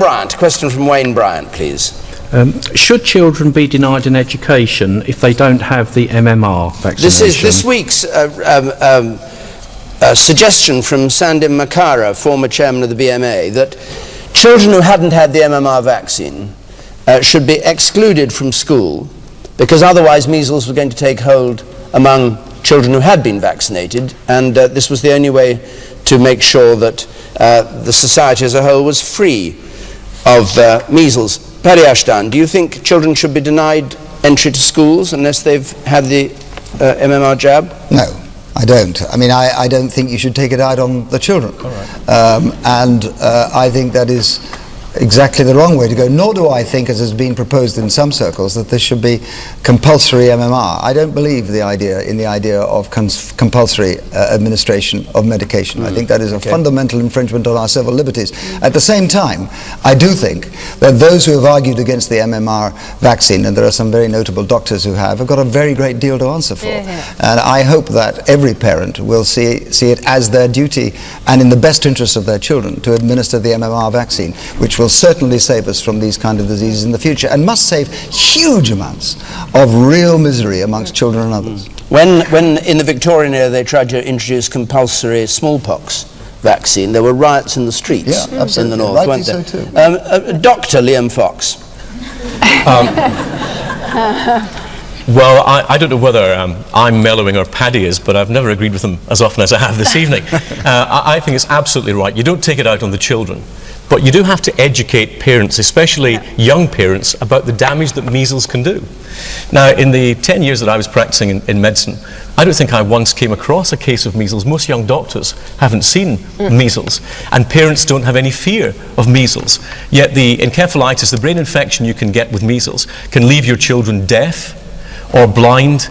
Bryant, a question from Wayne Bryant, please. Should children be denied an education if they don't have the MMR vaccination? This is this week's suggestion from Sandim Makara, former chairman of the BMA, that children who hadn't had the MMR vaccine should be excluded from school, because otherwise measles were going to take hold among children who had been vaccinated, and this was the only way to make sure that the society as a whole was free of measles. Paddy Ashdown, do you think children should be denied entry to schools unless they've had the MMR jab? No, I don't. I mean, I don't think you should take it out on the children. All right. I think that is exactly the wrong way to go, nor do I think, as has been proposed in some circles, that this should be compulsory MMR. I don't believe in the idea of compulsory administration of medication. I think that is a fundamental infringement on our civil liberties. At the same time, I do think that those who have argued against the MMR vaccine, and there are some very notable doctors who have got a very great deal to answer for. And I hope that every parent will see it as their duty and in the best interest of their children to administer the MMR vaccine, which will certainly save us from these kind of diseases in the future, and must save huge amounts of real misery amongst children and others. When in the Victorian era they tried to introduce compulsory smallpox vaccine, there were riots in the streets in the north, weren't there? So too. Dr. Liam Fox. Well, I don't know whether I'm mellowing or Paddy is, but I've never agreed with him as often as I have this evening. I think it's absolutely right. You don't take it out on the children, but you do have to educate parents, especially young parents, about the damage that measles can do. Now, in the 10 years that I was practicing in medicine, I don't think I once came across a case of measles. Most young doctors haven't seen measles, and parents don't have any fear of measles. Yet the encephalitis, the brain infection you can get with measles, can leave your children deaf or blind,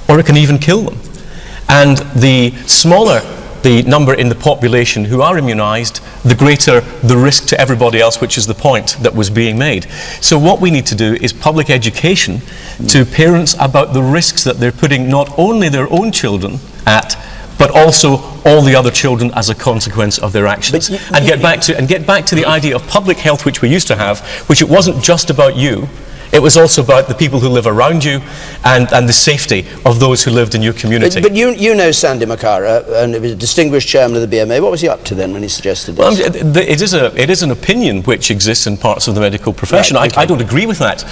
or it can even kill them. And the smaller the number in the population who are immunised, the greater the risk to everybody else, which is the point that was being made. So what we need to do is public education to parents about the risks that they're putting not only their own children at, but also all the other children as a consequence of their actions. And get back to the idea of public health, which we used to have, which it wasn't just about you. It was also about the people who live around you and the safety of those who lived in your community. But you know Sandy Makara, and he was a distinguished chairman of the BMA. What was he up to then when he suggested this? Well, it is an opinion which exists in parts of the medical profession. Right, I don't agree with that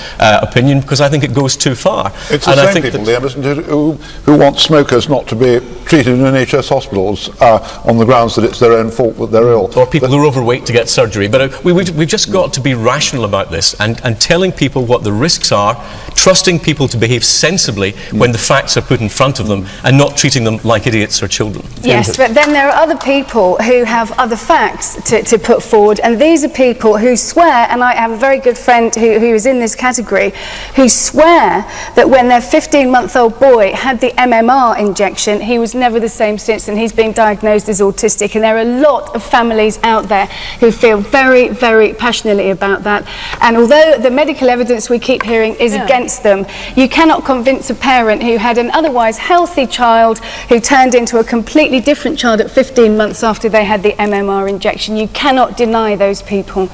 opinion, because I think it goes too far. It's the same people, Liam, isn't it, who want smokers not to be treated in NHS hospitals on the grounds that it's their own fault that they're ill. Or people who are overweight to get surgery. But we've just got to be rational about this and telling people what the risks are, trusting people to behave sensibly when the facts are put in front of them, and not treating them like idiots or children. Yes, but then there are other people who have other facts to put forward, and these are people who swear, and I have a very good friend who is in this category, who swear that when their 15-month-old boy had the MMR injection, he was never the same since, and he's been diagnosed as autistic. And there are a lot of families out there who feel very, very passionately about that. And although the medical evidence we keep hearing is against them, you cannot convince a parent who had an otherwise healthy child who turned into a completely different child at 15 months after they had the MMR injection. You cannot deny those people.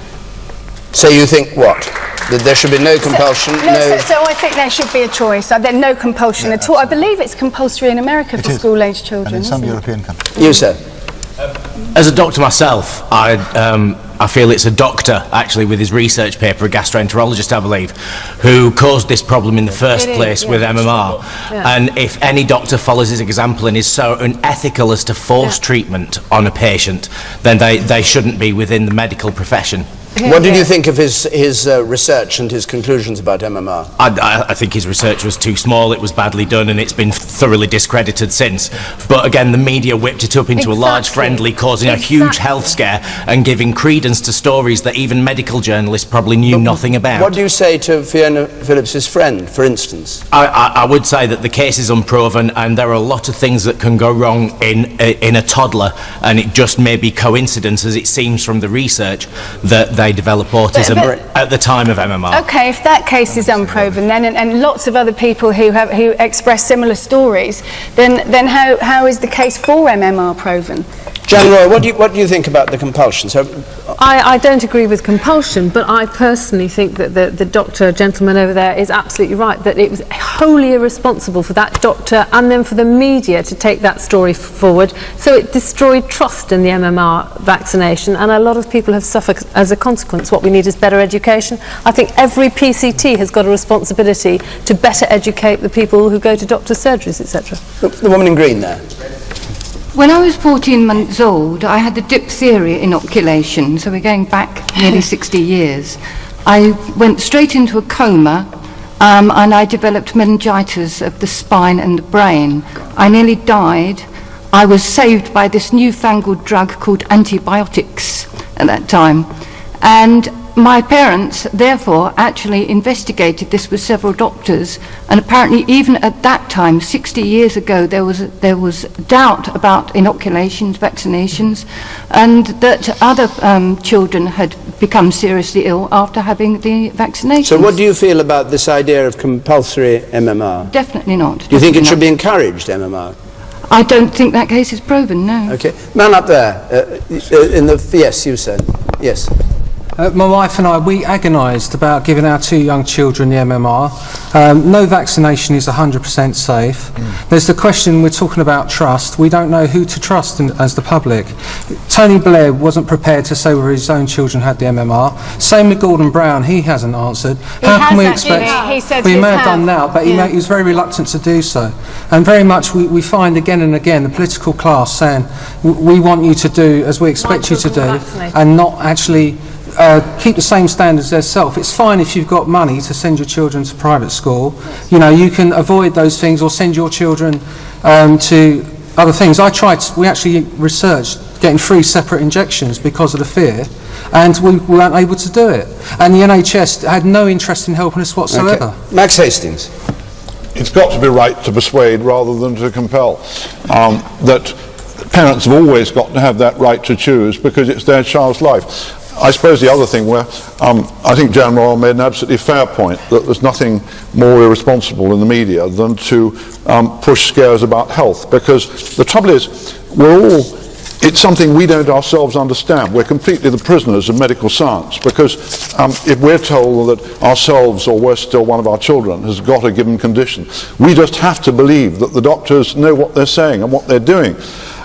So you think what? That there should be no compulsion? So I think there should be a choice. There's no compulsion at all. I believe it's compulsory in America for school-age children. And in some European countries. You, sir? As a doctor myself, I feel it's a doctor, actually, with his research paper, a gastroenterologist, I believe, who caused this problem in the first place with MMR. And if any doctor follows his example and is so unethical as to force treatment on a patient, then they shouldn't be within the medical profession. What did you think of his research and his conclusions about MMR? I think his research was too small, it was badly done, and it's been thoroughly discredited since. But again, the media whipped it up into a large frenzy, causing a huge health scare and giving credence to stories that even medical journalists probably knew nothing about. What do you say to Fiona Phillips' friend, for instance? I would say that the case is unproven, and there are a lot of things that can go wrong in a toddler, and it just may be coincidence, as it seems from the research, that they develop autism at the time of MMR. Okay, if that case is unproven then, and lots of other people who express similar stories, then how is the case for MMR proven? Jan Royall, what do you think about the compulsion? So, I don't agree with compulsion, but I personally think that the gentleman over there is absolutely right, that it was wholly irresponsible for that doctor and then for the media to take that story forward. So it destroyed trust in the MMR vaccination, and a lot of people have suffered as a consequence. What we need is better education. I think every PCT has got a responsibility to better educate the people who go to doctor's surgeries, etc. the woman in green there. When I was 14 months old, I had the diphtheria inoculation, so we're going back nearly 60 years. I went straight into a coma, and I developed meningitis of the spine and the brain. I nearly died. I was saved by this newfangled drug called antibiotics at that time. And my parents, therefore, actually investigated this with several doctors, and apparently even at that time, 60 years ago, there was doubt about inoculations, vaccinations, and that other children had become seriously ill after having the vaccinations. So what do you feel about this idea of compulsory MMR? Definitely not. Do you think it should be encouraged, MMR? I don't think that case is proven, no. Okay. Man up there, yes, you said. Yes. My wife and I, we agonised about giving our 2 young children the MMR. No vaccination is 100% safe. There's the question, we're talking about trust. We don't know who to trust as the public. Tony Blair wasn't prepared to say whether his own children had the MMR. Same with Gordon Brown, he hasn't answered. How can we expect... He said we may have done now, but he was very reluctant to do so. And very much we find again and again the political class saying, we want you to do as we expect you to do, and not actually... keep the same standards as self. It's fine if you've got money to send your children to private school. You know, you can avoid those things or send your children to other things. We actually researched getting 3 separate injections because of the fear, and we weren't able to do it. And the NHS had no interest in helping us whatsoever. Okay. Max Hastings. It's got to be right to persuade rather than to compel. That parents have always got to have that right to choose because it's their child's life. I suppose the other thing where I think Jan Royall made an absolutely fair point that there's nothing more irresponsible in the media than to push scares about health, because the trouble is it's something we don't ourselves understand. We're completely the prisoners of medical science, because if we're told that ourselves, or worse still, one of our children has got a given condition, we just have to believe that the doctors know what they're saying and what they're doing.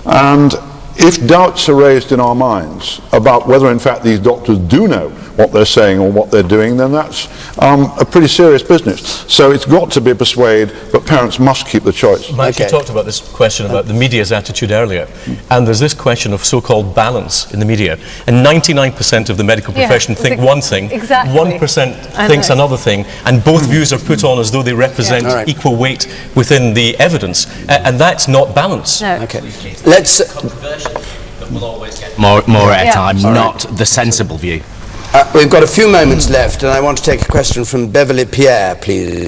And if doubts are raised in our minds about whether in fact these doctors do know what they're saying or what they're doing, then that's a pretty serious business. So it's got to be persuade, but parents must keep the choice. Mike, you talked about this question about the media's attitude earlier, and there's this question of so-called balance in the media, and 99% of the medical profession think one thing, 1% thinks another thing, and both views are put on as though they represent equal weight within the evidence, and that's not balance. No. Okay. Let's... that will always get more airtime, not the sensible view. We've got a few moments left, and I want to take a question from Beverly Pierre, please.